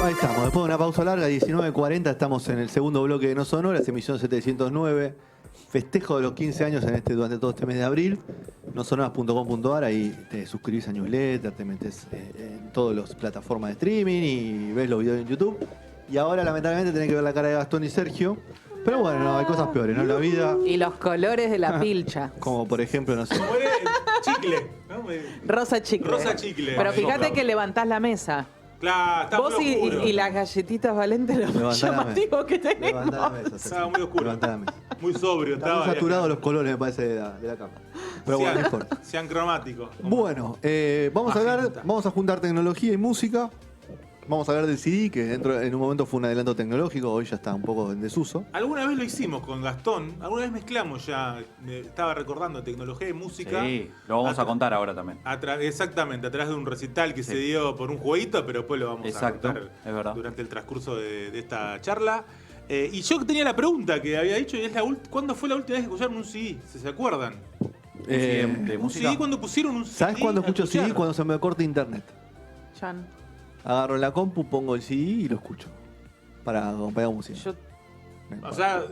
Ahí estamos, después de una pausa larga, 19:40, estamos en el segundo bloque de No Sonoras, emisión 709, festejo de los 15 años durante todo este mes de abril, nosonoras.com.ar, ahí te suscribís a newsletter, te metes en todas las plataformas de streaming y ves los videos en YouTube. Y ahora lamentablemente tenés que ver la cara de Gastón y Sergio, pero bueno, no, hay cosas peores, ¿no? En la vida, Y los colores de la pilcha. como por ejemplo, no sé. Como era el chicle, ¿no? Rosa chicle. Rosa chicle. Pero fíjate Sopla. que levantás la mesa. Claro, estaba Vos muy oscuro. y las galletitas Valente, lo Levantá más la mesa. llamativo que tenemos. Levantá la mesa, Sergio. Estaba muy oscuro. Levantá la mesa. Muy sobrio. Están muy saturados los colores, me parece, de la cámara. Pero bueno, no importa. Sean cromáticos. Bueno, vamos a juntar tecnología y música. Vamos a hablar del CD, que en un momento fue un adelanto tecnológico, hoy ya está un poco en desuso. Alguna vez lo hicimos con Gastón, alguna vez mezclamos ya, estaba recordando tecnología y música. Sí, lo vamos a contar ahora también. Exactamente, a través de un recital que se dio por un jueguito, pero después lo vamos Exacto, a contar es verdad. durante el transcurso de esta charla. Y yo tenía la pregunta que había dicho, y es ¿cuándo fue la última vez que escucharon un CD? ¿Se acuerdan? De Un música. CD, cuando pusieron un CD. ¿Sabes cuándo escucho a escuchar? CD? Cuando se me corta internet. Chan. Agarro la compu, pongo el CD y lo escucho. Para acompañar música. Yo O sea,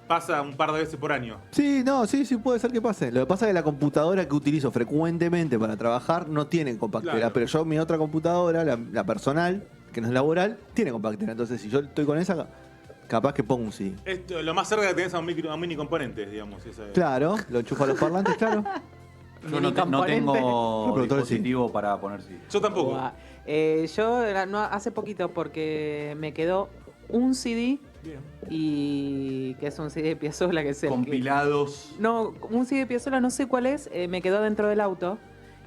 pasa un par de veces por año. Sí, puede ser que pase. Lo que pasa es que la computadora que utilizo frecuentemente para trabajar no tiene compactera. Claro. Pero yo, mi otra computadora, la personal, que no es laboral, tiene compactera. Entonces, si yo estoy con esa, capaz que pongo un CD. Esto, lo más cerca que tenés a un mini componente, digamos. Claro, lo enchufo a los parlantes, claro. Yo no componente. tengo Productor, sí. dispositivo para poner CD. Yo tampoco. Buah. Hace poquito porque me quedó un CD Bien. y que es un CD de Piazzolla que es el que- Compilados. No, un CD de Piazzolla, no sé cuál es, me quedó dentro del auto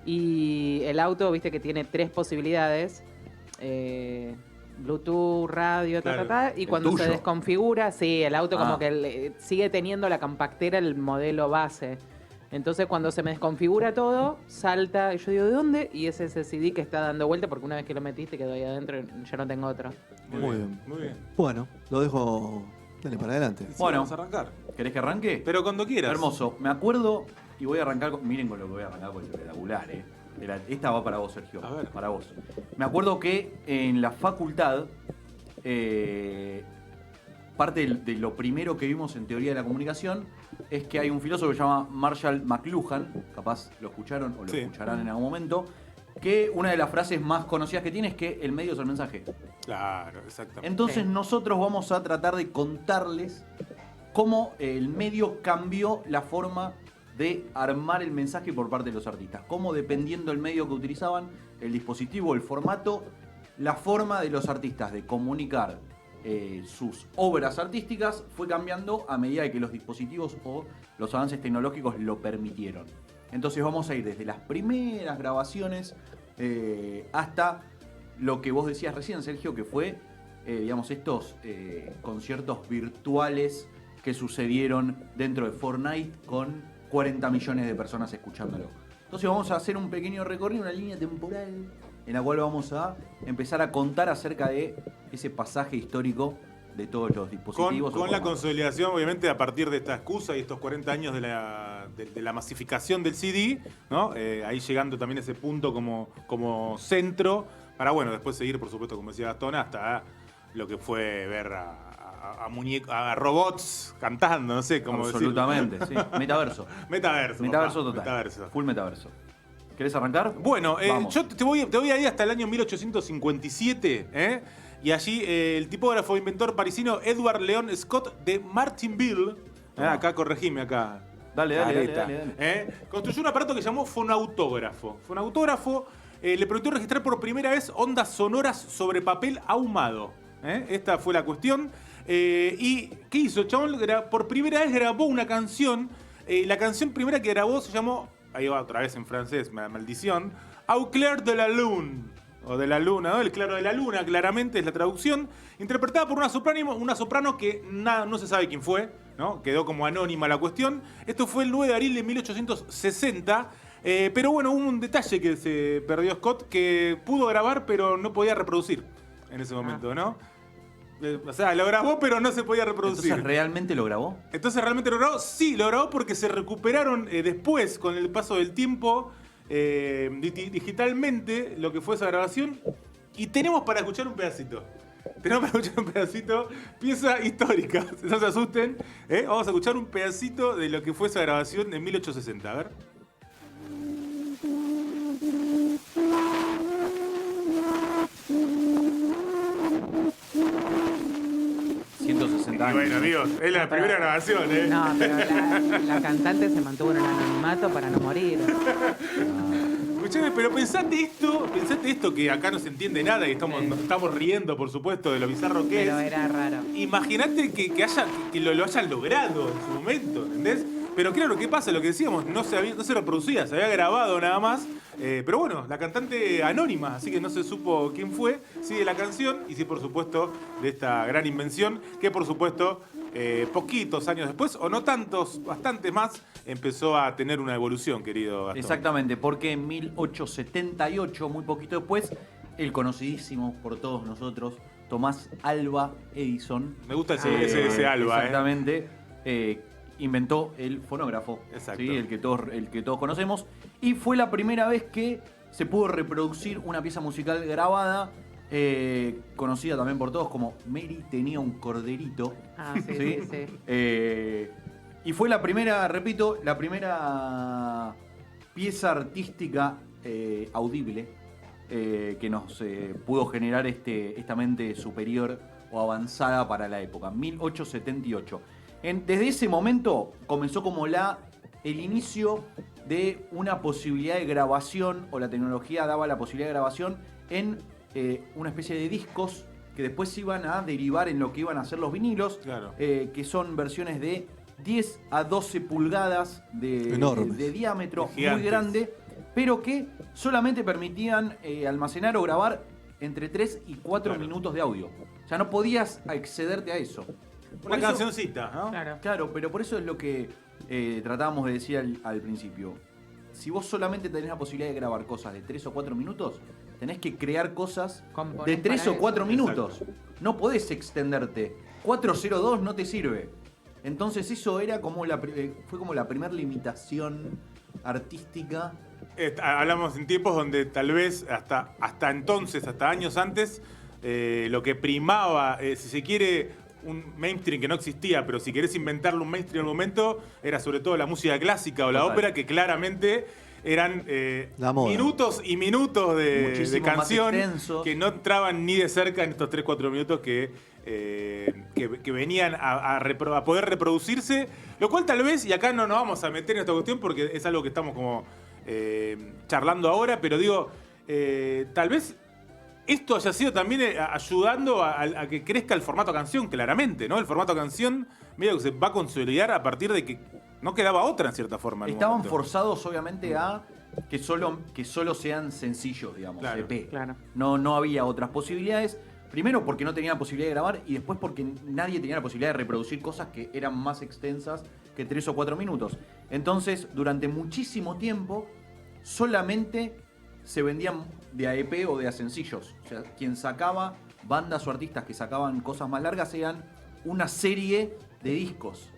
y el auto, viste que tiene 3 posibilidades, Bluetooth, radio, Claro. y ¿El cuando se tuyo? desconfigura, sí, el auto Ah. como que sigue teniendo la compactera, el modelo base. Entonces cuando se me desconfigura todo, salta, y yo digo, ¿de dónde? Y es ese CD que está dando vuelta porque una vez que lo metiste quedó ahí adentro y ya no tengo otro. Muy bien. Muy bien. Bueno, lo dejo. Dale para adelante. Sí, Bueno. vamos a arrancar. ¿Querés que arranque? Pero cuando quieras. Hermoso. Me acuerdo, y voy a arrancar miren con lo que voy a arrancar porque es espectacular, Esta va para vos, Sergio. A ver. Para vos. Me acuerdo que en la facultad, parte de lo primero que vimos en teoría de la comunicación es que hay un filósofo que se llama Marshall McLuhan, capaz lo escucharon o lo Sí. escucharán en algún momento, que una de las frases más conocidas que tiene es que el medio es el mensaje. Claro, exactamente. Entonces Sí. nosotros vamos a tratar de contarles cómo el medio cambió la forma de armar el mensaje por parte de los artistas. Cómo dependiendo del medio que utilizaban, el dispositivo, el formato, la forma de los artistas de comunicar sus obras artísticas fue cambiando a medida de que los dispositivos o los avances tecnológicos lo permitieron. Entonces vamos a ir desde las primeras grabaciones hasta lo que vos decías recién, Sergio, que fue, digamos, estos conciertos virtuales que sucedieron dentro de Fortnite con 40 millones de personas escuchándolo. Entonces vamos a hacer un pequeño recorrido, una línea temporal en la cual vamos a empezar a contar acerca de ese pasaje histórico de todos los dispositivos. Con la consolidación, obviamente, a partir de esta excusa y estos 40 años de la masificación del CD, ¿no? Ahí llegando también a ese punto como centro, para, bueno, después seguir, por supuesto, como decía Gastón, hasta lo que fue ver a robots cantando, no sé cómo decirlo. Absolutamente, sí. Metaverso. Metaverso. Metaverso papá, total. Metaverso. Full metaverso. ¿Querés arrancar? Bueno, Vamos. yo te voy a ir hasta el año 1857, y allí el tipógrafo e inventor parisino Edward Leon Scott de Martinville, acá corregime, acá. Dale. Careta, construyó un aparato que llamó fonautógrafo. Fonautógrafo le permitió registrar por primera vez ondas sonoras sobre papel ahumado. Esta fue la cuestión. ¿Y qué hizo? El chabón por primera vez grabó una canción. La canción primera que grabó se llamó, ahí va otra vez en francés, maldición, Au clair de la lune, o de la luna, ¿no? El claro de la luna, claramente es la traducción, interpretada por una soprano que no se sabe quién fue, ¿no? Quedó como anónima la cuestión. Esto fue el 9 de abril de 1860, pero bueno, hubo un detalle que se perdió Scott, que pudo grabar pero no podía reproducir en ese momento, ¿no? O sea, lo grabó, pero no se podía reproducir. Entonces, ¿realmente lo grabó? Entonces, ¿realmente lo grabó? Sí, lo grabó porque se recuperaron después, con el paso del tiempo, digitalmente, lo que fue esa grabación. Y tenemos para escuchar un pedacito. Pieza histórica. No se asusten. Vamos a escuchar un pedacito de lo que fue esa grabación de 1860. A ver. 160 años. Bueno, amigos, es la primera grabación, ¿eh? No, pero la cantante se mantuvo en el anonimato para no morir. Escuchame, pero pensate esto que acá no se entiende nada y nos estamos riendo, por supuesto, de lo bizarro que Pero es. era raro. Imagínate que lo hayan logrado en su momento, ¿entendés? Pero claro, ¿qué pasa? Lo que decíamos, no se reproducía, se había grabado nada más. Pero bueno, la cantante anónima, así que no se supo quién fue, sí de la canción y sí, por supuesto, de esta gran invención, que por supuesto, poquitos años después, o no tantos, bastantes más, empezó a tener una evolución, querido Gastón. Exactamente, porque en 1878, muy poquito después, el conocidísimo por todos nosotros, Tomás Alva Edison. Me gusta ese Alva, exactamente, inventó el fonógrafo, Exacto. ¿sí? el que todos conocemos, y fue la primera vez que se pudo reproducir una pieza musical grabada, conocida también por todos como Mary tenía un corderito. Ah, sí. Y fue la primera, repito, la primera pieza artística audible que nos pudo generar esta mente superior o avanzada para la época, 1878. Desde ese momento comenzó como el inicio de una posibilidad de grabación, o la tecnología daba la posibilidad de grabación en una especie de discos que después iban a derivar en lo que iban a ser los vinilos, Claro. Que son versiones de 10 a 12 pulgadas Enormes. de diámetro, Gigantes. muy grande, pero que solamente permitían almacenar o grabar entre 3 y 4 Claro. minutos de audio. O sea, no podías excederte a eso. Por Una eso- cancioncita, ¿no? Claro. Claro, pero por eso es lo que tratábamos de decir al principio. Si vos solamente tenés la posibilidad de grabar cosas de 3 o 4 minutos, tenés que crear cosas Componés de 3 para o 4 eso. minutos. No podés extenderte. 402 no te sirve. Entonces eso era como fue como la primera limitación artística. Hablamos en tiempos donde tal vez hasta entonces, hasta años antes, lo que primaba, si se quiere, un mainstream que no existía, pero si querés inventarle un mainstream en el momento, era sobre todo la música clásica o la Total. ópera, que claramente eran La moda. minutos y minutos de Muchísimo más canción extensos. que no entraban ni de cerca en estos 3-4 minutos que venían a poder reproducirse, lo cual tal vez, y acá no nos vamos a meter en esta cuestión porque es algo que estamos como charlando ahora, pero digo, tal vez esto haya sido también ayudando a que crezca el formato canción, claramente, ¿no? El formato canción medio que se va a consolidar a partir de que no quedaba otra en cierta forma. En un Estaban momento. forzados, obviamente, a que solo sean sencillos, digamos, Claro. EP. Claro. No había otras posibilidades. Primero porque no tenían la posibilidad de grabar y después porque nadie tenía la posibilidad de reproducir cosas que eran más extensas que 3 o 4 minutos. Entonces, durante muchísimo tiempo, solamente se vendían de a EP o de a sencillos. O sea, quien sacaba, bandas o artistas que sacaban cosas más largas, eran una serie de discos.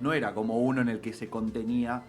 No era como uno en el que se contenía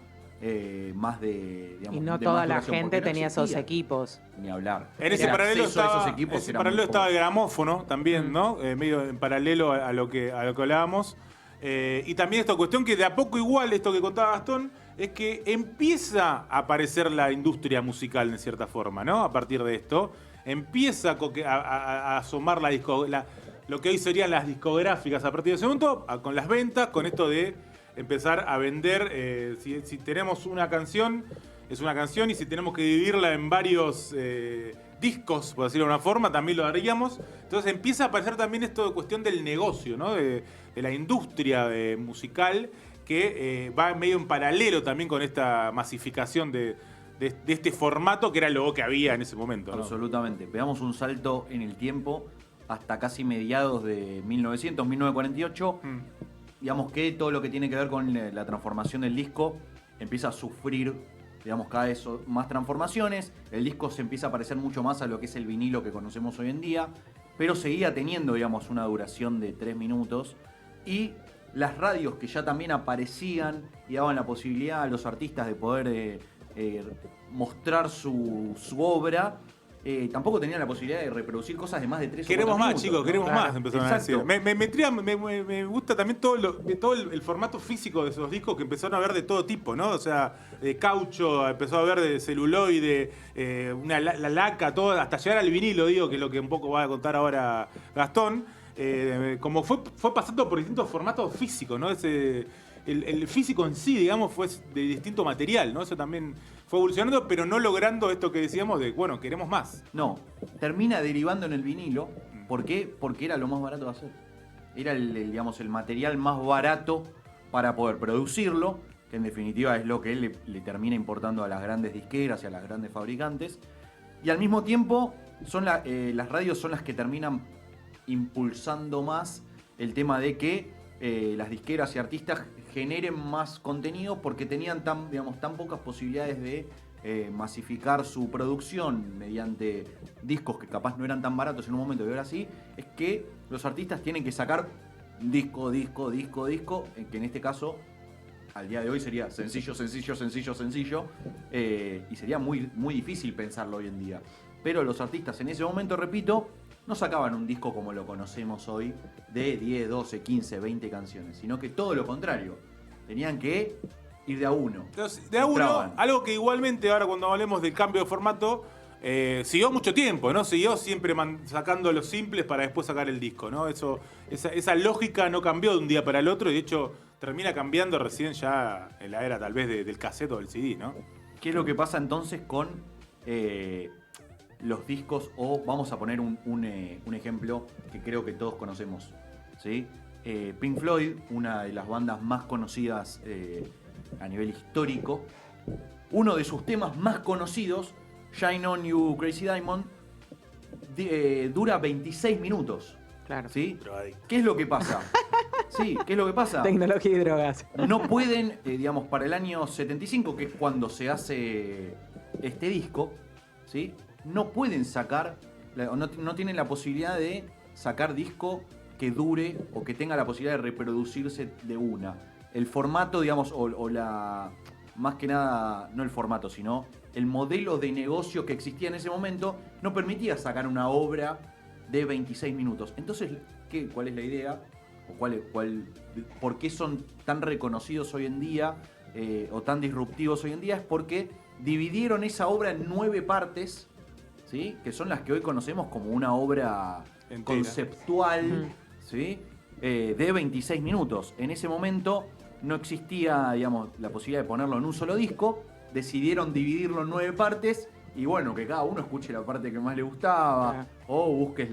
más de, digamos, Y no de toda más la duración, gente porque no tenía esos existía. equipos. Ni hablar. En ese El paralelo acceso a estaba, esos equipos ese era paralelo muy estaba el poco. gramófono también, ¿no? Medio en paralelo a lo que hablábamos. Y también esta cuestión que de a poco igual, esto que contaba Gastón, es que empieza a aparecer la industria musical en cierta forma, ¿no? A partir de esto. Empieza a asomar lo que hoy serían las discográficas a partir de ese momento, con las ventas, con esto de empezar a vender. Si tenemos una canción, es una canción, y si tenemos que dividirla en varios discos, por decirlo de una forma, también lo haríamos. Entonces empieza a aparecer también esto de cuestión del negocio, ¿no? De la industria musical, que va medio en paralelo también con esta masificación de este formato que era lo que había en ese momento, ¿no? Absolutamente. Pegamos un salto en el tiempo hasta casi mediados de 1948. Digamos que todo lo que tiene que ver con la transformación del disco empieza a sufrir, digamos, cada vez más transformaciones. El disco se empieza a parecer mucho más a lo que es el vinilo que conocemos hoy en día. pero seguía teniendo, digamos, una duración de 3 minutos. Y las radios que ya también aparecían y daban la posibilidad a los artistas de poder mostrar su obra, tampoco tenían la posibilidad de reproducir cosas de más de 3 o 4 Queremos más, minutos, chicos, ¿no? queremos Claro. más, empezaron Exacto. a decir. Me gusta también todo el formato físico de esos discos que empezaron a ver de todo tipo, ¿no? O sea, de caucho, empezó a ver de celuloide, la laca, todo, hasta llegar al vinilo, digo, que es lo que un poco va a contar ahora Gastón. Como fue pasando por distintos formatos físicos, ¿no? El físico en sí, digamos, fue de distinto material, ¿no? Eso también fue evolucionando, pero no logrando esto que decíamos de, bueno, queremos más. No, termina derivando en el vinilo. ¿Por qué? Porque era lo más barato de hacer. Era digamos, el material más barato para poder producirlo, que en definitiva es lo que le termina importando a las grandes disqueras y a las grandes fabricantes. Y al mismo tiempo, las radios son las que terminan impulsando más el tema de que las disqueras y artistas generen más contenido porque tenían tan pocas posibilidades de masificar su producción mediante discos que capaz no eran tan baratos en un momento y ahora sí, es que los artistas tienen que sacar disco, que en este caso al día de hoy sería sencillo, y sería muy, muy difícil pensarlo hoy en día. Pero los artistas en ese momento, repito, no sacaban un disco como lo conocemos hoy de 10, 12, 15, 20 canciones, sino que todo lo contrario. Tenían que ir de a uno. Entonces, de a uno, Entraban. algo que igualmente ahora cuando hablemos del cambio de formato, siguió mucho tiempo, ¿no? Siguió siempre sacando los simples para después sacar el disco, ¿no? Esa lógica no cambió de un día para el otro y de hecho termina cambiando recién ya en la era tal vez del cassette o del CD, ¿no? ¿Qué es lo que pasa entonces con los discos? O vamos a poner un ejemplo que creo que todos conocemos, ¿sí? Pink Floyd, una de las bandas más conocidas a nivel histórico. Uno de sus temas más conocidos, Shine On You Crazy Diamond, dura 26 minutos. Claro. ¿Sí? Drogadicto. ¿Qué es lo que pasa? Sí, ¿qué es lo que pasa? Tecnología y drogas. No pueden, digamos, para el año 75, que es cuando se hace este disco, ¿sí? No pueden sacar, no tienen la posibilidad de sacar disco que dure o que tenga la posibilidad de reproducirse de una. El formato, digamos, más que nada, no el formato, sino el modelo de negocio que existía en ese momento no permitía sacar una obra de 26 minutos. Entonces, ¿cuál es la idea? ¿O por qué son tan reconocidos hoy en día o tan disruptivos hoy en día? Es porque dividieron esa obra en 9 partes, ¿sí? Que son las que hoy conocemos como una obra Entera. conceptual, ¿sí? De 26 minutos. En ese momento no existía, digamos, la posibilidad de ponerlo en un solo disco. Decidieron dividirlo en 9 partes y bueno, que cada uno escuche la parte que más le gustaba o busques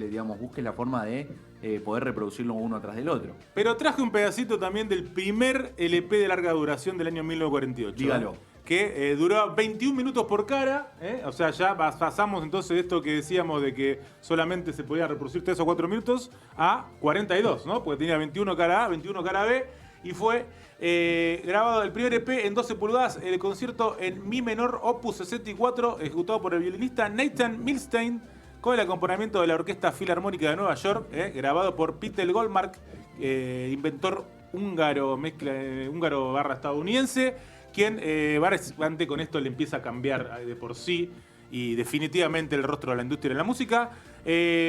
la forma de poder reproducirlo uno atrás del otro. Pero traje un pedacito también del primer LP de larga duración del año 1948. Dígalo. Que duró 21 minutos por cara. O sea, ya pasamos entonces de esto que decíamos de que solamente se podía reproducir 3 o 4 minutos a 42, ¿no? Porque tenía 21 cara A, 21 cara B. Y fue grabado el primer EP en 12 pulgadas, el concierto en Mi menor, opus 64, ejecutado por el violinista Nathan Milstein, con el acompañamiento de la Orquesta Filarmónica de Nueva York, grabado por Peter Goldmark, inventor húngaro/estadounidense, quien básicamente con esto le empieza a cambiar de por sí y definitivamente el rostro de la industria de la música.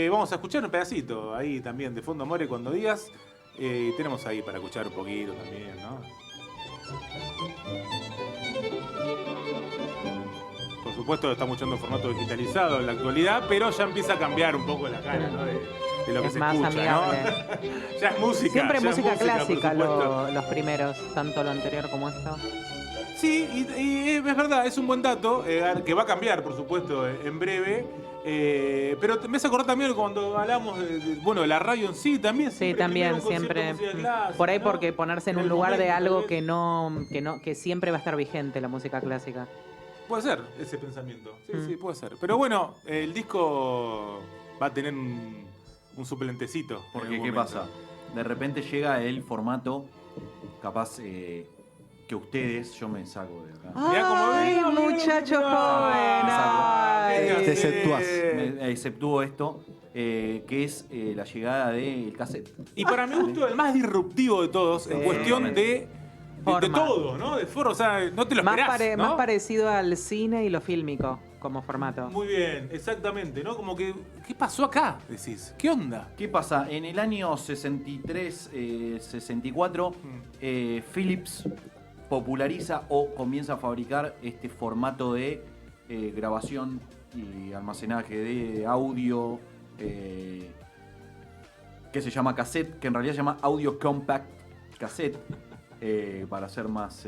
Vamos a escuchar un pedacito ahí también de fondo, More, cuando digas. Tenemos ahí para escuchar un poquito también, ¿no? Por supuesto estamos escuchando en formato digitalizado en la actualidad, pero ya empieza a cambiar un poco la cara, ¿no? De lo que Es se más escucha, ¿no? amigable. Ya es música. Siempre ya es música por clásica supuesto. los primeros, tanto lo anterior como esto. Sí, y es verdad, es un buen dato, que va a cambiar, por supuesto, en breve. Pero me hace acordar también cuando hablamos de la radio en sí, también. Sí, también, primero un concierto de siempre. música clásica, Por ahí ¿no? porque ponerse en un el lugar de momento, algo tal vez. que siempre va a estar vigente la música clásica. Puede ser ese pensamiento. Sí, Mm. sí, puede ser. Pero bueno, el disco va a tener un suplentecito. en Porque, algún ¿qué momento. pasa? De repente llega el formato, capaz, que ustedes, yo me saco de acá. Mirá cómo ¡Ay, veo, muchacho mirá. joven! Ay. Te exceptuás. Exceptúo esto, que es la llegada del cassette. Y para mi gusto, el más disruptivo de todos, en cuestión de Forma. todo, ¿no? De forma, o sea, no te lo Más, esperás, ¿no? más parecido al cine y lo fílmico como formato. Muy bien, exactamente, ¿no? Como que, ¿qué pasó acá? Decís, ¿qué onda? ¿Qué pasa? En el año 63, 64, Philips populariza o comienza a fabricar este formato de grabación y almacenaje de audio que se llama cassette, que en realidad se llama Audio Compact Cassette, para ser más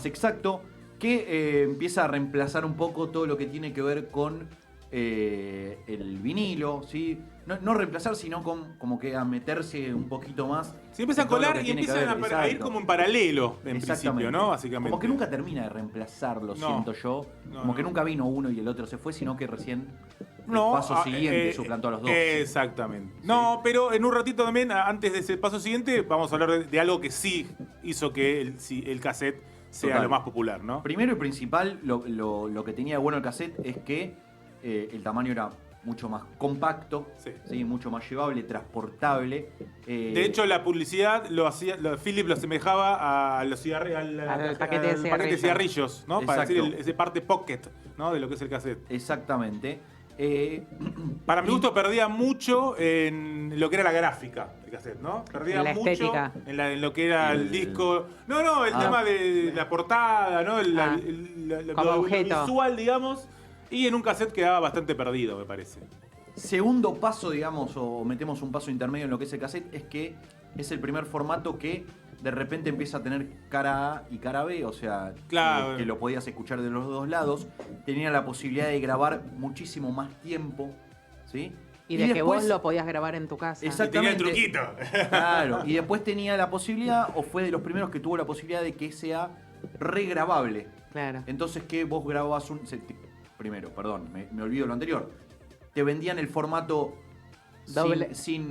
exacto, que empieza a reemplazar un poco todo lo que tiene que ver con el vinilo, ¿sí? No reemplazar, sino como que a meterse un poquito más. Se empiezan a en todo lo colar que y tiene que empiezan ver, a ir exacto. como en paralelo, en Exactamente. principio, ¿no? Básicamente. Como que nunca termina de reemplazarlo, No. siento yo. No, Como que no. nunca vino uno y el otro se fue, sino que recién el No, paso siguiente suplantó a los dos. Exactamente. No, pero en un ratito también, antes de ese paso siguiente, vamos a hablar de algo que sí hizo que el cassette sea Total. lo más popular, ¿no? Primero y principal, lo que tenía de bueno el cassette es que el tamaño era mucho más compacto, Sí. ¿sí? Mucho más llevable, transportable. De hecho, la publicidad Philip lo asemejaba a los Al paquete de de cigarrillos, ¿no? Para Exacto. decir ese parte pocket, ¿no? De lo que es el cassette. Exactamente. Para mi gusto perdía mucho en lo que era la gráfica del cassette, ¿no? Perdía En la mucho estética. en lo que era el disco. No, el Ah. tema de la portada, ¿no? Como Lo objeto. visual, digamos. Y en un cassette quedaba bastante perdido, me parece. Segundo paso, digamos, o metemos un paso intermedio en lo que es el cassette, es que es el primer formato que de repente empieza a tener cara A y cara B, o sea, Claro. que lo podías escuchar de los dos lados. Tenía la posibilidad de grabar muchísimo más tiempo, ¿sí? Y de que después- vos lo podías grabar en tu casa. Exacto. Y tenía el Exactamente. truquito. Claro, y después tenía la posibilidad, o fue de los primeros que tuvo la posibilidad de que sea regrabable. Claro. Entonces que vos grababas primero, perdón, me olvido lo anterior. Te vendían el formato Doble. sin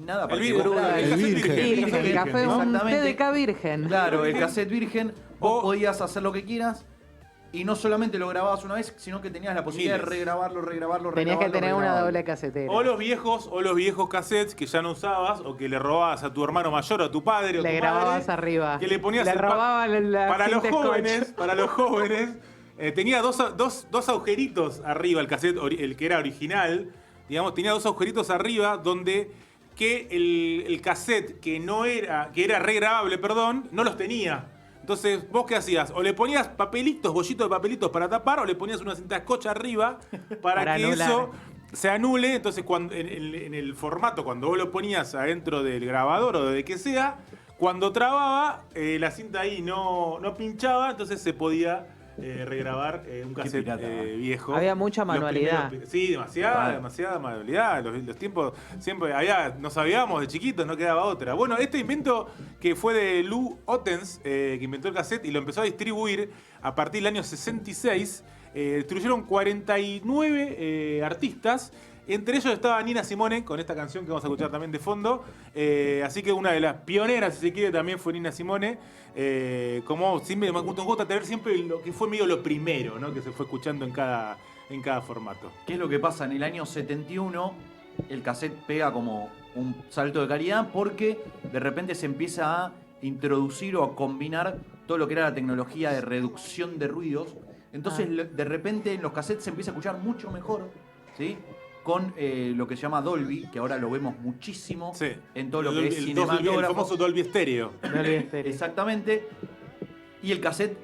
nada para El que virgen, vos grabes. el cassette virgen. virgen. Virgen, virgen, café, un exactamente. TDK virgen. Claro, el cassette virgen, vos O- podías hacer lo que quieras y no solamente lo grababas una vez, sino que tenías la posibilidad Miles. de regrabarlo. Tenías que tener una regrabarlo. doble casetera. O los viejos cassettes que ya no usabas o que le robabas a tu hermano mayor o a tu padre o Le tu grababas madre, arriba. que le ponías Le el robaban la para los cinta jóvenes, tenía dos agujeritos arriba el cassette, el que era original, digamos, tenía dos agujeritos arriba donde que el cassette que era regrabable, perdón, no los tenía. Entonces, ¿vos qué hacías? O le ponías papelitos, bollitos de papelitos para tapar, o le ponías una cinta scotch arriba para que anular. eso se anule. Entonces, cuando, en el formato, cuando vos lo ponías adentro del grabador o de que sea, cuando trababa, la cinta ahí no pinchaba, entonces se podía regrabar un cassette pirata. viejo. Había mucha Los manualidad. sí, demasiada manualidad. Los tiempos siempre no sabíamos de chiquitos, no quedaba otra. Bueno, este invento que fue de Lou Ottens, que inventó el cassette y lo empezó a distribuir a partir del año 66, distribuyeron 49 artistas. Entre ellos estaba Nina Simone, con esta canción que vamos a escuchar también de fondo. Así que una de las pioneras, si se quiere, también fue Nina Simone. Como siempre nos gusta tener siempre lo que fue medio lo primero, ¿no? Que se fue escuchando en cada formato. ¿Qué es lo que pasa? En el año 71 el cassette pega como un salto de calidad porque de repente se empieza a introducir o a combinar todo lo que era la tecnología de reducción de ruidos. Entonces de repente en los cassettes se empieza a escuchar mucho mejor, ¿sí? Con lo que se llama Dolby, que ahora lo vemos muchísimo Sí. en todo lo que es El cinematógrafo. famoso Dolby Stereo. Exactamente. Y el cassette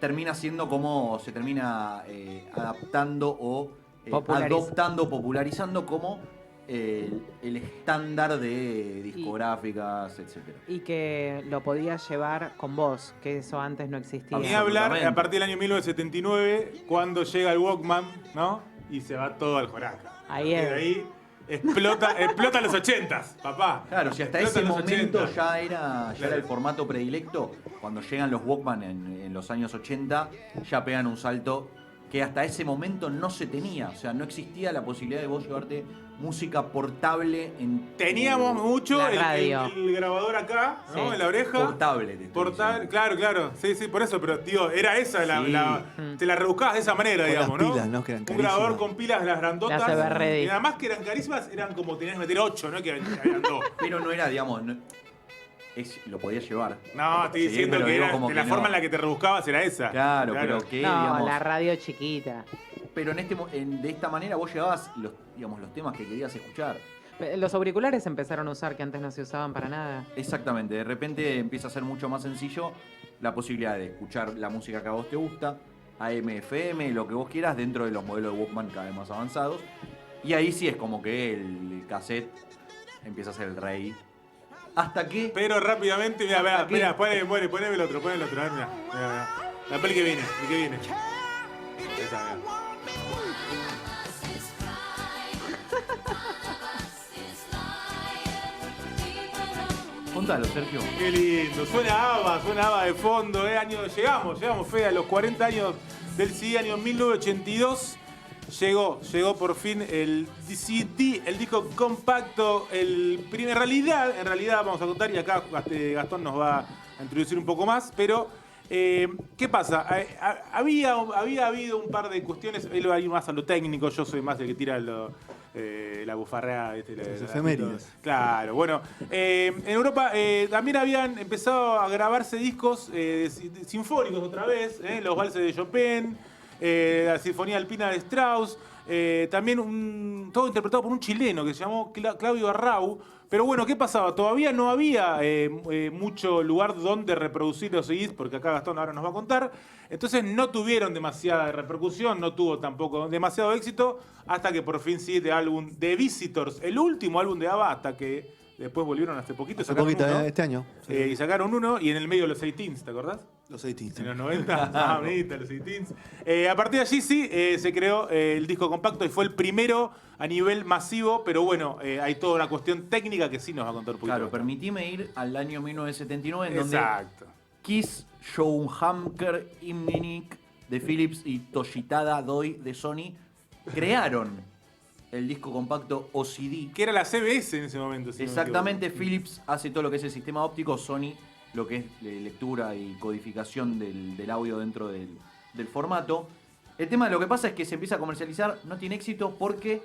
termina siendo como se termina adaptando o adoptando, popularizando como el estándar de discográficas, etcétera. Y que lo podías llevar con vos, que eso antes no existía. Ni hablar Absolutamente. a partir del año 1979, cuando llega el Walkman, ¿no? Y se va todo al joraca. Ahí es. Y de ahí explota los 80s, papá. Claro, si hasta Explota ese los momento 80s. ya era Claro. el formato predilecto, cuando llegan los Walkman en los años 80, ya pegan un salto que hasta ese momento no se tenía. O sea, no existía la posibilidad de vos llevarte música portable en... Teníamos mucho La el radio. grabador acá, ¿no? Sí. En la oreja. Portable. te estoy diciendo. Claro. Sí, por eso, pero tío, era esa Sí. te la rebuscabas de esa manera, Con digamos, las ¿no? pilas, ¿no? Que eran Un carísimas. grabador con pilas, las grandotas. Las Everready. Y nada más que eran carísimas, eran como tenías que meter 8, ¿no? Que habían 2. Pero no era, digamos, lo podías llevar. No, estoy Sí, diciendo pero que digo era, como de que la no. forma en la que te rebuscabas era esa. Claro, pero que, No, digamos... la radio chiquita. Pero de esta manera vos llevabas los temas que querías escuchar. Los auriculares empezaron a usar que antes no se usaban para nada. Exactamente, de repente empieza a ser mucho más sencillo la posibilidad de escuchar la música que a vos te gusta, AM, FM, lo que vos quieras, dentro de los modelos de Walkman cada vez más avanzados. Y ahí sí es como que el cassette empieza a ser el rey. Hasta que... Pero rápidamente, mira, ¿Hasta qué? poneme el otro, a ver, mira. La peli que viene, el que viene. Ahí está, mirá. Contalo, Sergio. Qué lindo, suena ABBA de fondo, llegamos, Fede, a los 40 años del CD, año 1982. Llegó por fin el CD, el disco compacto, en realidad vamos a contar, y acá Gastón nos va a introducir un poco más, pero ¿qué pasa? Había habido un par de cuestiones, él va a ir más a lo técnico, yo soy más el que tira la bufarreada. Las efemérides. Claro, bueno, en Europa también habían empezado a grabarse discos sinfónicos otra vez, los valses de Chopin, la Sinfonía Alpina de Strauss, también todo interpretado por un chileno que se llamó Claudio Arrau. Pero bueno, ¿qué pasaba? Todavía no había mucho lugar donde reproducir los CDs, porque acá Gastón ahora nos va a contar. Entonces no tuvieron demasiada repercusión, no tuvo tampoco demasiado éxito, hasta que por fin sí, este álbum The Visitors, el último álbum de ABBA, hasta que después volvieron hace poquito. Hace poquito, este año. Sí. Y sacaron uno, y en el medio los 18s, ¿te acordás? Los 18. En los 90, los 18s. A partir de allí sí, se creó el disco compacto y fue el primero a nivel masivo, pero bueno, hay toda una cuestión técnica que sí nos va a contar un poquito. Claro, permitime ir al año 1979, en Exacto. donde Kiss, Schoenhamker, Imminik de Philips y Toshitada Doi de Sony crearon el disco compacto OCD. Que era la CBS en ese momento. Si Exactamente, no me equivoco. Philips hace todo lo que es el sistema óptico, Sony lo que es lectura y codificación del audio dentro del formato. El tema de lo que pasa es que se empieza a comercializar, no tiene éxito porque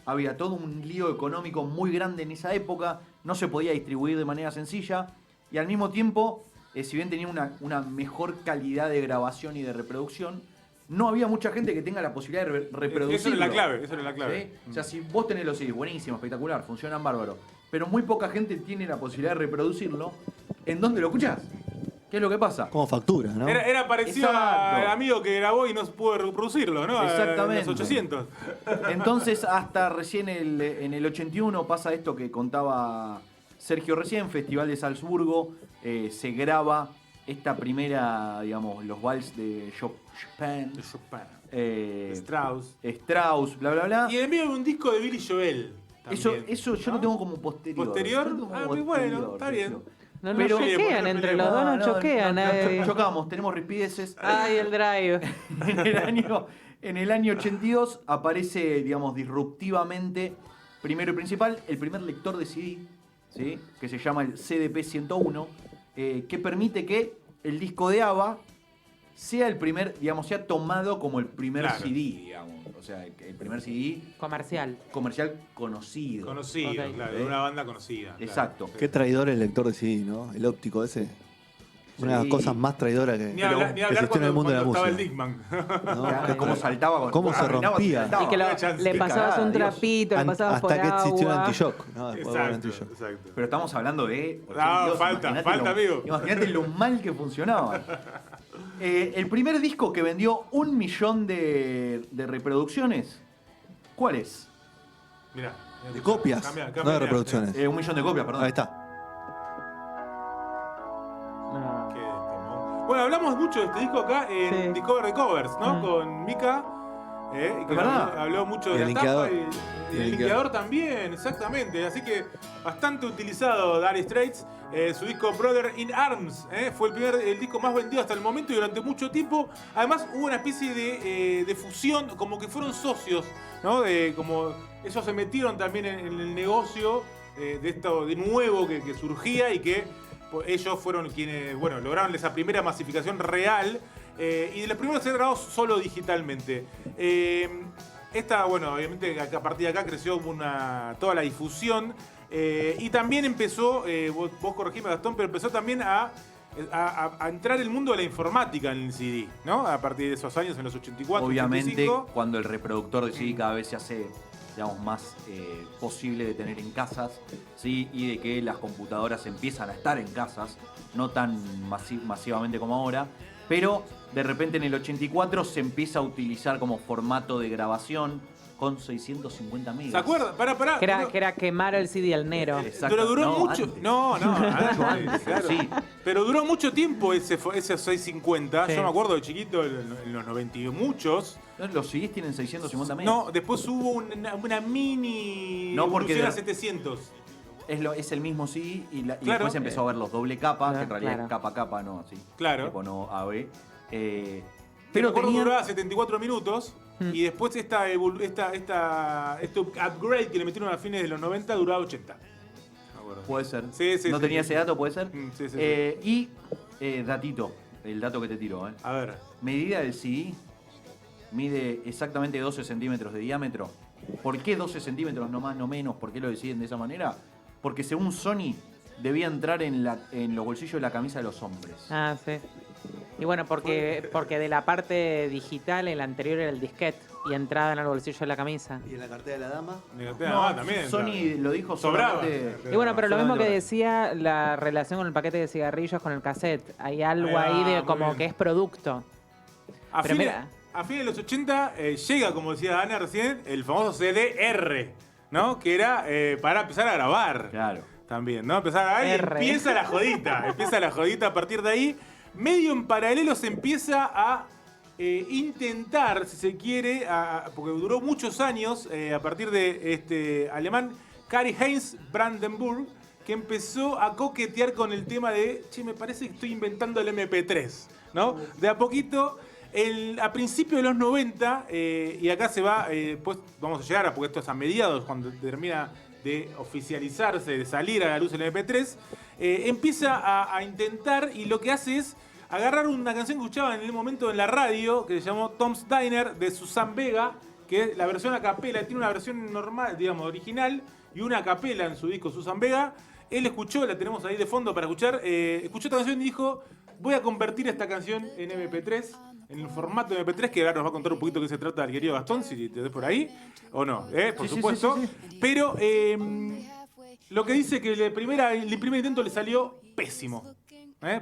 había todo un lío económico muy grande en esa época, no se podía distribuir de manera sencilla y al mismo tiempo, si bien tenía una mejor calidad de grabación y de reproducción, no había mucha gente que tenga la posibilidad de reproducirlo. Eso era la clave. ¿Sí? O sea, si vos tenés los CDs, buenísimo, espectacular, funcionan bárbaro, pero muy poca gente tiene la posibilidad de reproducirlo, ¿en dónde lo escuchás? ¿Qué es lo que pasa? Como factura, ¿no? Era parecido Exacto. al amigo que grabó y no pudo reproducirlo, ¿no? Exactamente. En los 800. Entonces, hasta recién en el 81 pasa esto que contaba Sergio recién, Festival de Salzburgo, se graba esta primera, digamos, los vals de Chopin, De Chopin. Strauss, bla, bla, bla. Y en el medio de un disco de Billy Joel. También, Eso yo lo tengo como posterior. ¿Posterior? Yo lo tengo como Muy bueno, está bien. Sergio. No Pero- choquean, entre los dos no choquean. Chocamos, tenemos rispideces. Ay, el drive. En el año 82 aparece, digamos, disruptivamente, primero y principal, el primer lector de CD, ¿sí? Que se llama el CDP-101, que permite que el disco de ABBA sea el primer, digamos, sea tomado como el primer Claro. CD, digamos. O sea, el primer CD Comercial. comercial conocido. Conocido, Ok. claro, de una banda conocida. claro. Exacto. Qué traidor el lector de CD, ¿no? El óptico ese. Una de Sí. las cosas más traidoras que Ni hablar, existió en el cuando, mundo de la estaba el música. Dickman. ¿No? Cómo saltaba con Cómo se caminaba, rompía. saltaba. Y que no hay chance. le Qué pasabas cagada, un Dios. trapito, le pasabas por Hasta que existió el agua. anti-shock, ¿no? Después hubo el Exacto, anti-shock. exacto. Pero estamos hablando de... No, 82, falta, imagínate amigo. Imagínate lo mal que funcionaba. El primer disco que vendió 1 millón de reproducciones, ¿cuál es? Mirá. De copias, Cambia, no de reproducciones. 1 millón de copias, perdón. Ahí está. No. Qué temón. Bueno, hablamos mucho de este disco acá en Sí. Discover the Covers, ¿no? Mm. Con Mika. Que ¿Es verdad? habló mucho de Y la el tapa linkeador. y el linkeador también, exactamente. Así que bastante utilizado Dire Straits. Su disco Brother in Arms fue el disco más vendido hasta el momento y durante mucho tiempo. Además hubo una especie de fusión, como que fueron socios, ¿no? Como ellos se metieron también en el negocio de esto de nuevo que surgía y que ellos fueron quienes, bueno, lograron esa primera masificación real y de los primeros ser grabados solo digitalmente. Bueno, obviamente a partir de acá creció toda la difusión y también empezó, vos corregime Gastón, pero empezó también a entrar el mundo de la informática en el CD, ¿no? A partir de esos años, en los 84, Obviamente, 85. cuando el reproductor de CD cada vez se hace, digamos, más posible de tener en casas, ¿sí? Y de que las computadoras empiezan a estar en casas, no tan masivamente como ahora, pero de repente en el 84 se empieza a utilizar como formato de grabación con 650 megas. ¿Se acuerdan? Pará. Que era quemar el CD al Nero. Exacto. Pero duró No, mucho. antes. No, Antes, claro. sí. Pero duró mucho tiempo ese 650. Sí. Yo me acuerdo de chiquito, en los 90 y muchos. Los CDs tienen 650 megas. No, después hubo una mini No, porque evolución a de- 700. Es el mismo CD y Claro. después empezó a ver los doble capa, que en realidad Claro. es capa capa, no así. Claro. Tipo no AB. Pero tenían- duraba 74 minutos. Y después este upgrade que le metieron a fines de los 90 duraba 80. Me acuerdo. Puede ser. Sí, no sí, tenía sí. ese dato, puede ser. Sí. Y datito, el dato que te tiro. A ver. Medida del CD mide exactamente 12 centímetros de diámetro. ¿Por qué 12 centímetros, no más, no menos? ¿Por qué lo deciden de esa manera? Porque según Sony debía entrar en los bolsillos de la camisa de los hombres. Ah, sí. Y bueno, porque de la parte digital, el anterior era el disquete y entrada en el bolsillo de la camisa. Y en la cartera de la dama. También. Sony lo dijo Sobraba. solamente. Y bueno, pero lo mismo que Solamente decía la relación con el paquete de cigarrillos con el cassette. Hay algo Ahí va, ahí de muy como bien. que es producto. A Pero fines, mira. a fines de los 80 llega, como decía Ana recién, el famoso CDR, ¿no? Que era para empezar a grabar. Claro. También, ¿no? Empieza la jodita. Empieza la jodita a partir de ahí. Medio en paralelo se empieza a intentar, si se quiere, porque duró muchos años, a partir de este alemán Kari-Heinz Brandenburg, que empezó a coquetear con el tema de, che, me parece que estoy inventando el MP3, ¿no? De a poquito, a principios de los 90, y acá se va, pues vamos a llegar, porque esto es a mediados, cuando termina de oficializarse, de salir a la luz el MP3, empieza a intentar, y lo que hace es agarrar una canción que escuchaba en el momento en la radio, que se llamó Tom's Diner, de Susan Vega, que es la versión a capela, tiene una versión normal, digamos, original, y una a capela en su disco Susan Vega. Él escuchó, la tenemos ahí de fondo para escuchar, escuchó esta canción y dijo, voy a convertir esta canción en MP3, en el formato de MP3, que ahora nos va a contar un poquito de qué se trata el querido Gastón, si te ves por ahí, o no, por Sí, supuesto. sí. Pero lo que dice que el primer intento le salió pésimo.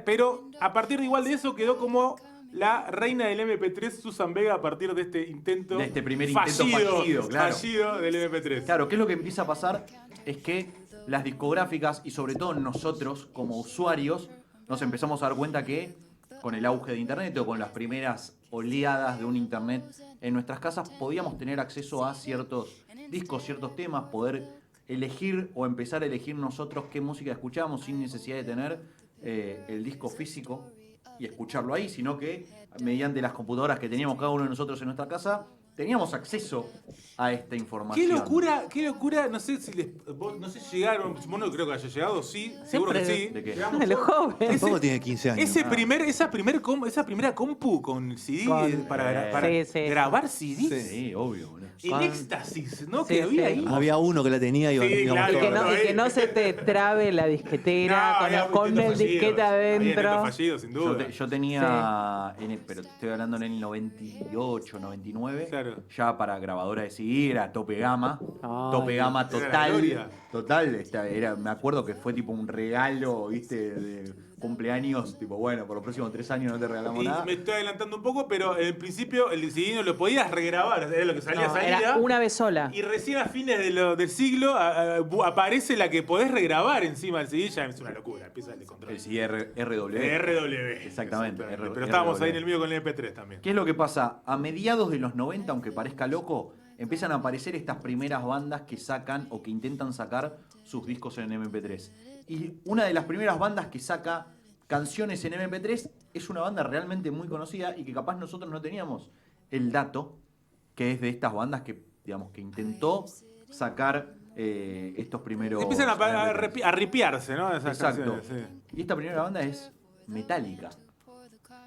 Pero a partir de igual de eso quedó como la reina del MP3, Susan Vega, a partir de este intento. De este primer intento fallido, claro. fallido del MP3. Claro, ¿qué es lo que empieza a pasar? Es que las discográficas y sobre todo nosotros como usuarios nos empezamos a dar cuenta que con el auge de Internet o con las primeras oleadas de un Internet en nuestras casas podíamos tener acceso a ciertos discos, ciertos temas, poder elegir o empezar a elegir nosotros qué música escuchábamos sin necesidad de tener el disco físico y escucharlo ahí, sino que mediante las computadoras que teníamos cada uno de nosotros en nuestra casa teníamos acceso a esta información. Qué locura, no sé si no sé si llegaron, vos no creo que haya llegado, sí, seguro que sí. ¿De qué? Llegamos El joven. Tampoco tiene 15 años. esa primera compu con CD para Sí. grabar CDs. Sí, obvio, boludo. El éxtasis, ¿no? Sí, Que había sí. ahí. Había uno que la tenía y Sí, íbamos claro. todos. Y que no se te trabe la disquetera había con el intentos disquete fallidos. Había adentro. intentos fallidos, sin duda. Yo tenía, pero estoy hablando en el 98, 99, Claro. ya para grabadora de CD, era tope gama, Ay, tope gama era la total, gloria. total, me acuerdo que fue tipo un regalo, viste, de cumpleaños, tipo, bueno, por los próximos 3 años no te regalamos Y nada. me estoy adelantando un poco, pero en principio el CD no lo podías regrabar, era lo que salía No, salida. era una vez sola. Y recién a fines del siglo aparece la que podés regrabar encima del CD, ya es una locura, empieza el control. El CD RW. RW. Exactamente, Pero estábamos ahí en RW. el medio con el MP3 también. ¿Qué es lo que pasa? A mediados de los 90, aunque parezca loco, empiezan a aparecer estas primeras bandas que sacan o que intentan sacar sus discos en MP3. Y una de las primeras bandas que saca canciones en MP3 es una banda realmente muy conocida y que capaz nosotros no teníamos el dato, que es de estas bandas que, digamos, que intentó sacar estos primeros... Empiezan MP3. a ripiarse, ¿no? Esas Exacto. canciones, sí. Y esta primera banda es Metallica,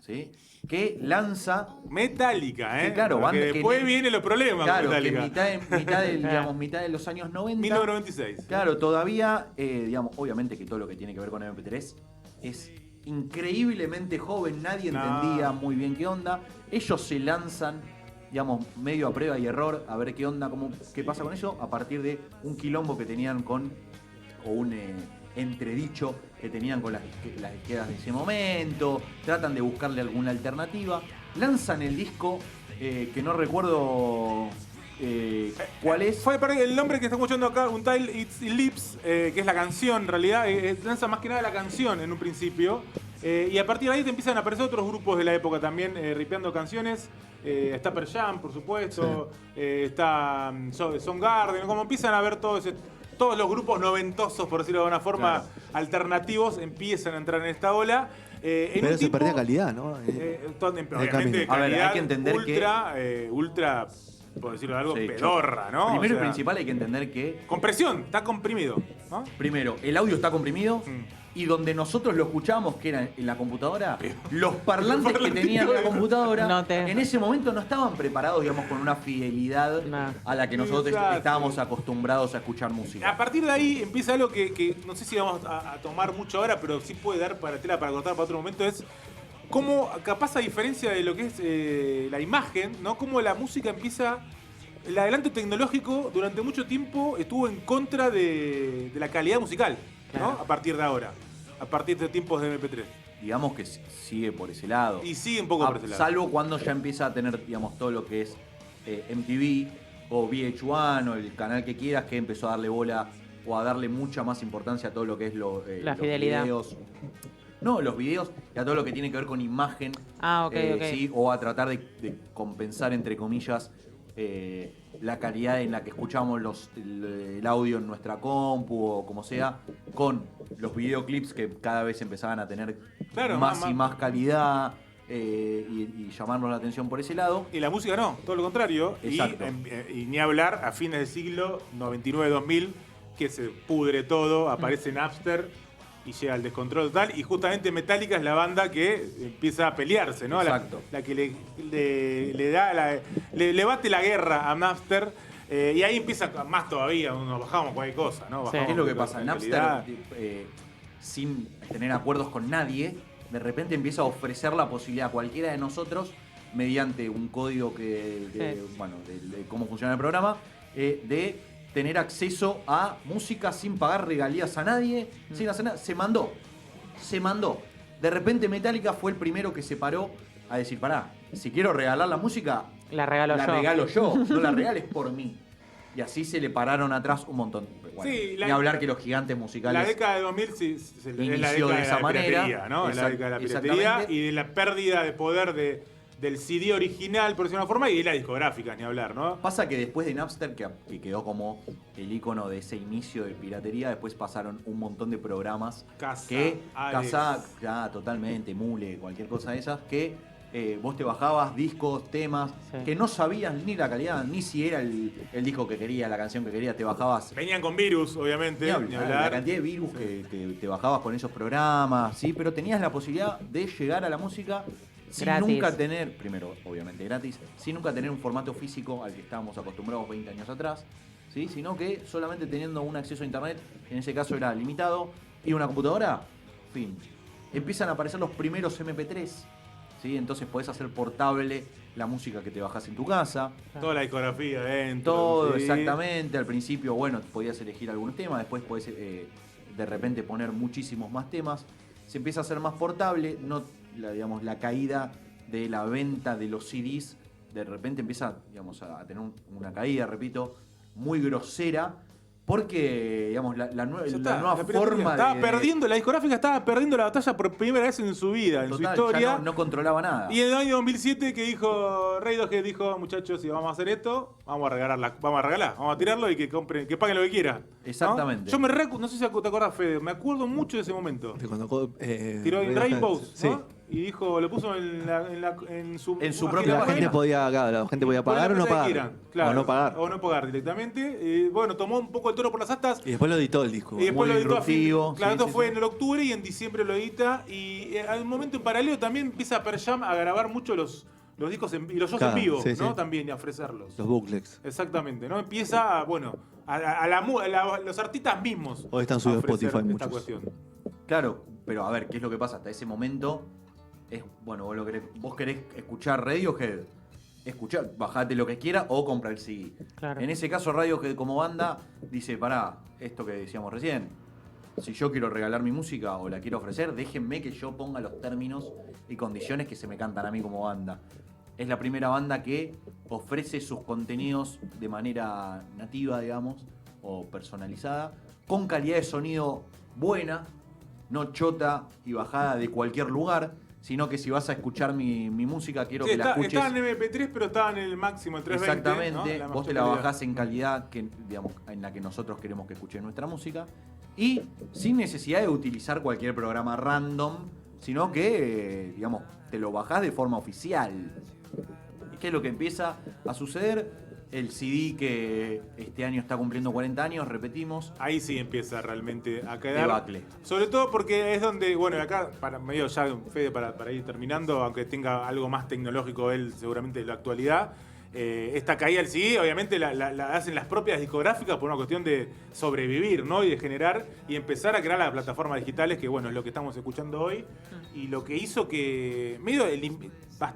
¿sí? Que lanza... Metallica, ¿eh? Que claro, porque banda que después en- vienen los problemas Claro, con que Metallica. mitad de los años 90... 1996. Claro, todavía, digamos, obviamente que todo lo que tiene que ver con MP3 es increíblemente joven, nadie No. entendía muy bien qué onda. Ellos se lanzan, digamos, medio a prueba y error, a ver qué onda, qué pasa con eso, a partir de un quilombo que tenían o un entredicho que tenían con las izquierdas de ese momento, tratan de buscarle alguna alternativa, lanzan el disco, que no recuerdo cuál es. Fue el nombre que está escuchando acá, Until Its Lips, que es la canción, en realidad, lanza más que nada la canción en un principio. Y a partir de ahí te empiezan a aparecer otros grupos de la época también, ripeando canciones. Está Pearl Jam, por supuesto. Está Soundgarden. Como empiezan a ver todos los grupos noventosos, por decirlo de alguna forma, Claro. alternativos, empiezan a entrar en esta ola. Pero se perdía calidad, ¿no? Obviamente, camino. A ver, hay calidad que entender ultra, por decirlo de algo, Sí, pedorra, ¿no? Primero O y sea, principal hay que entender que, compresión, está comprimido, ¿no? primero, el audio está comprimido Mm. y donde nosotros lo escuchábamos, que era en la computadora, los parlantes que tenían la computadora No te- en ese momento no estaban preparados, digamos, con una fidelidad No. a la que nosotros Exacto. estábamos acostumbrados a escuchar música. A partir de ahí empieza algo que no sé si vamos a tomar mucho ahora, pero sí puede dar para tela para cortar para otro momento, es cómo, capaz a diferencia de lo que es la imagen, ¿no? Cómo la música empieza... El adelanto tecnológico durante mucho tiempo estuvo en contra de la calidad musical, ¿no? Claro. A partir de ahora, a partir de tiempos de MP3. Digamos que sigue por ese lado. Y sigue un poco por ese lado. Salvo cuando ya empieza a tener, digamos, todo lo que es MTV o VH1 o el canal que quieras, que empezó a darle bola o a darle mucha más importancia a todo lo que es La los fidelidad. videos. No, los videos y a todo lo que tiene que ver con imagen. Ah, ok, ok. ¿sí? O a tratar de compensar, entre comillas, la calidad en la que escuchamos el audio en nuestra compu o como sea, con los videoclips que cada vez empezaban a tener Claro, más más- y más calidad y llamarnos la atención por ese lado. Y la música no, todo lo contrario. Exacto. Y ni hablar a fines del siglo 99-2000, que se pudre todo, aparece Napster y llega al descontrol total. Y justamente Metallica es la banda que empieza a pelearse, ¿no? Exacto. La que le da le bate la guerra a Napster. Y ahí empieza más todavía, nos bajamos cualquier cosa, ¿no? Bajamos ¿Qué es lo que cualquier pasa? cosa de Napster, calidad. sin tener acuerdos con nadie, de repente empieza a ofrecer la posibilidad a cualquiera de nosotros, mediante un código de cómo funciona el programa, de tener acceso a música sin pagar regalías a nadie, sin hacer nada. Se mandó. De repente Metallica fue el primero que se paró a decir, pará, si quiero regalar la música, La regalo la yo. regalo yo, no la regales por mí. Y así se le pararon atrás un montón. Bueno, Sí, ni hablar que los gigantes musicales... La década de 2000 es la inició década de esa la manera. piratería, ¿no? Es la década de la piratería Exactamente. y de la pérdida de poder del CD original, por decirlo de una forma, y de la discográfica, ni hablar, ¿no? Pasa que después de Napster, que quedó como el icono de ese inicio de piratería, después pasaron un montón de programas Casa, que Alex. totalmente, Mule, cualquier cosa de esas, que vos te bajabas discos, temas, Sí. que no sabías ni la calidad, ni si era el disco que quería, la canción que quería, te bajabas. Venían con virus, obviamente, Ni ni hablar, hablar. la cantidad de virus que te bajabas con esos programas, sí, pero tenías la posibilidad de llegar a la música sin Gratis. nunca tener, primero, obviamente gratis, sin nunca tener un formato físico al que estábamos acostumbrados 20 años atrás, ¿sí? Sino que solamente teniendo un acceso a internet, en ese caso era limitado, y una computadora, fin. Empiezan a aparecer los primeros MP3, ¿sí? Entonces podés hacer portable la música que te bajás en tu casa. Toda la discografía dentro. Todo, sí. exactamente. Al principio, bueno, podías elegir algún tema, después podés de repente poner muchísimos más temas. Se empieza a hacer más portable, la caída de la venta de los CDs, de repente empieza, digamos, a tener una caída, repito, muy grosera, Porque, digamos, la Ya nueva está, la forma estaba de... perdiendo, la discográfica estaba perdiendo la batalla por primera vez en su vida, en su Total, historia. ya no controlaba nada. Y en el año 2007 que dijo Radiohead, dijo, muchachos, si vamos a hacer esto, vamos a regalar, vamos a tirarlo y que compren, que paguen lo que quieran. ¿no? Exactamente. Yo no sé si te acordás, Fede, me acuerdo mucho de ese momento. De cuando, Tiró en Rainbows, sí. ¿no? Y dijo, lo puso en su propia La página gente web. podía, claro, la gente podía pagar o no pagar. Claro, O no pagar. O no pagar directamente. Bueno, tomó un poco el toro por las astas. Y después lo editó el disco. Y después Muy lo editó a fin. disruptivo. Claro, Sí, esto sí, fue sí. en el octubre y en diciembre lo edita. Y al momento en paralelo también empieza Pearl Jam a grabar mucho los discos y los shows Claro, en vivo, sí, ¿no? sí. También y a ofrecerlos. Los booklets. Exactamente, ¿no? Empieza, bueno, los artistas mismos. Hoy están a subidos ofrecer Spotify esta muchos. cuestión. Claro, pero a ver, ¿qué es lo que pasa? Hasta ese momento, bueno, vos querés escuchar Radiohead, bajate lo que quiera o compra el CD. Claro. En ese caso, Radiohead como banda dice, pará, esto que decíamos recién, si yo quiero regalar mi música o la quiero ofrecer, déjenme que yo ponga los términos y condiciones que se me cantan a mí como banda. Es la primera banda que ofrece sus contenidos de manera nativa, digamos, o personalizada, con calidad de sonido buena, no chota y bajada de cualquier lugar, sino que si vas a escuchar mi música, quiero Sí, que la escuches. estaba en MP3, pero estaba en el máximo, en 320. Exactamente, ¿no? vos te la mayor bajás en calidad que, digamos, en la que nosotros queremos que escuche nuestra música y sin necesidad de utilizar cualquier programa random, sino que, digamos, te lo bajás de forma oficial. ¿Y qué es lo que empieza a suceder? El CD que este año está cumpliendo 40 años, repetimos, Ahí sí empieza realmente a quedar. debacle. Sobre todo porque es donde, bueno, acá, medio ya, Fede, para ir terminando, aunque tenga algo más tecnológico él seguramente de la actualidad, esta caída del CD, obviamente la hacen las propias discográficas por una cuestión de sobrevivir, ¿no? Y de generar y empezar a crear las plataformas digitales, que bueno, es lo que estamos escuchando hoy, y lo que hizo que medio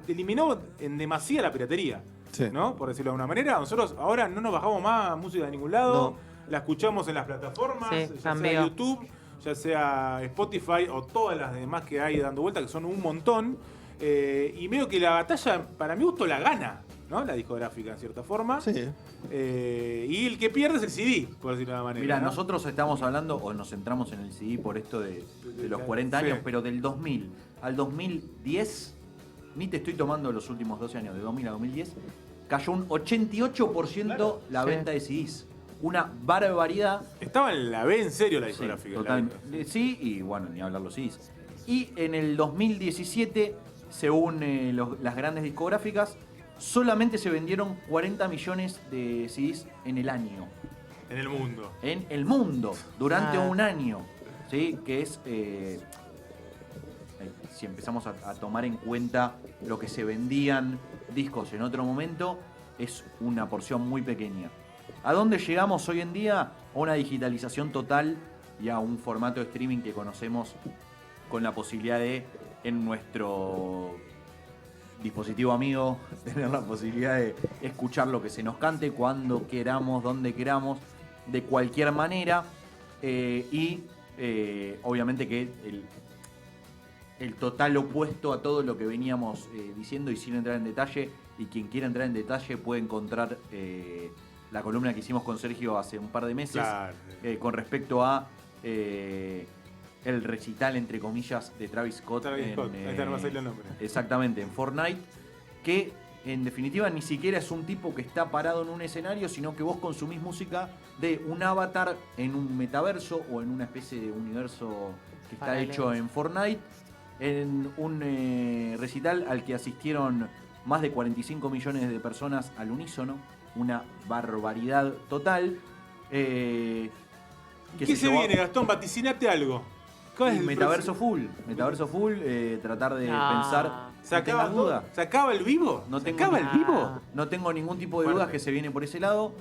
eliminó en demasía la piratería. Sí. ¿No? Por decirlo de alguna manera. Nosotros ahora no nos bajamos más música de ningún lado. No. La escuchamos en las plataformas, Sí, ya cambió. sea YouTube, ya sea Spotify o todas las demás que hay dando vuelta, que son un montón. Y medio que la batalla, para mi gusto, la gana, ¿no? La discográfica, en cierta forma. Sí. Y el que pierde es el CD, por decirlo de alguna manera. Mira, ¿no? nosotros estamos hablando, o nos centramos en el CD por esto de los 40 Sí. años, pero del 2000 al 2010, ni te estoy tomando los últimos 12 años, de 2000 a 2010, cayó un 88% Claro. la Sí. venta de CDs. Una barbaridad. Estaba en la B en serio la Sí, discográfica. total, sí, y bueno, ni hablar los CDs. Y en el 2017, según las grandes discográficas, solamente se vendieron 40 millones de CDs en el año. En el mundo. En el mundo, durante Ah. un año. ¿Sí? Que es, si empezamos a tomar en cuenta lo que se vendían discos en otro momento, es una porción muy pequeña. ¿A dónde llegamos hoy en día? A una digitalización total y a un formato de streaming que conocemos con la posibilidad de, en nuestro dispositivo amigo, tener la posibilidad de escuchar lo que se nos cante, cuando queramos, donde queramos, de cualquier manera. Obviamente que el total opuesto a todo lo que veníamos diciendo, y sin entrar en detalle, y quien quiera entrar en detalle puede encontrar la columna que hicimos con Sergio hace un par de meses, Claro. con respecto a el recital, entre comillas, de Travis Scott. Travis Scott, ahí está, no me sale el nombre. Exactamente, en Fortnite, que en definitiva ni siquiera es un tipo que está parado en un escenario, sino que vos consumís música de un avatar en un metaverso o en una especie de universo que está Paralelo. hecho en Fortnite, en un recital al que asistieron más de 45 millones de personas al unísono, una barbaridad total. ¿Qué se viene, Gastón? Vaticinate algo. ¿Cuál es el Metaverso próximo? full, tratar de No. pensar. ¿Se no acaba tengas duda. todo? ¿Se acaba el vivo? No ¿Se tengo acaba ni- el vivo? No tengo ningún tipo de Fuerte. dudas que se viene por ese lado.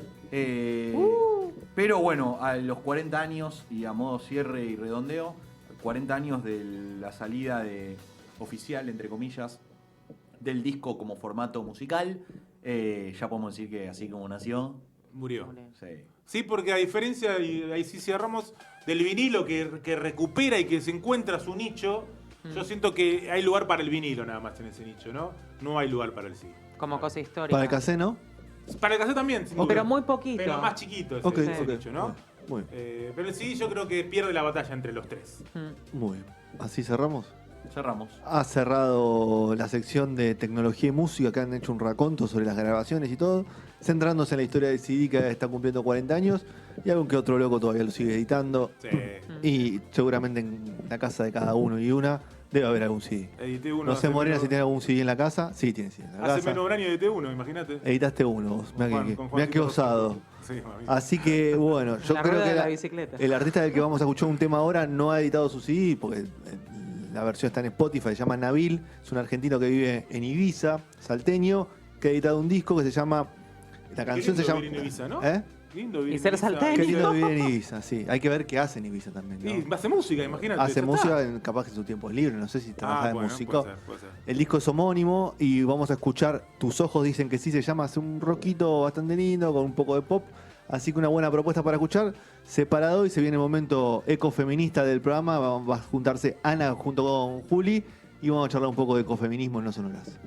Pero bueno, a los 40 años, y a modo cierre y redondeo, 40 años de la salida oficial, entre comillas, del disco como formato musical, ya podemos decir que así como nació. Murió. Sí. Sí, porque a diferencia, y ahí sí cerramos, del vinilo que recupera y que se encuentra su nicho, yo siento que hay lugar para el vinilo nada más en ese nicho, ¿no? No hay lugar para el CD. Como cosa histórica. Para el casé, ¿no? Para el cassette también, sin duda. Pero muy poquito. Pero más chiquito ese, Ok, ese ok. nicho, ¿no? Muy bien. Pero el CD yo creo que pierde la batalla entre los tres. Muy bien. ¿Así cerramos? Cerramos. Ha cerrado la sección de tecnología y música, que han hecho un raconto sobre las grabaciones y todo, centrándose en la historia del CD que está cumpliendo 40 años y algún que otro loco todavía lo sigue editando. Sí. Y seguramente en la casa de cada uno y una debe haber algún CD. Edité uno. No sé, hace Morena, menos- si tiene algún CD en la casa. Sí, tiene CD en la Hace casa. menos de un año edité uno, imagínate. Editaste uno vos. Mirá Juan- que, con mirá Juancito qué osado. Sí, mami. Así que, bueno, yo La creo rueda que de la bicicleta. el artista del que vamos a escuchar un tema ahora no ha editado su CD porque la versión está en Spotify, se llama Nabil, es un argentino que vive en Ibiza, salteño, que ha editado un disco que se llama... La Qué canción se lindo llama... vivir en Ibiza, ¿no? ¿Eh? Lindo vivir Y ser en Ibiza. salteño. Qué lindo vivir en Ibiza, sí. Hay que ver qué hace en Ibiza también, ¿no? Sí, hace música, imagínate. Hace ya música, está. capaz que en su tiempo es libre, no sé si trabaja de bueno, músico. puede ser. El disco es homónimo y vamos a escuchar Tus ojos dicen que sí, se llama, hace un rockito bastante lindo con un poco de pop. Así que una buena propuesta para escuchar. Separado y se viene el momento ecofeminista del programa. Va a juntarse Ana junto con Juli y vamos a charlar un poco de ecofeminismo en No Sonoras.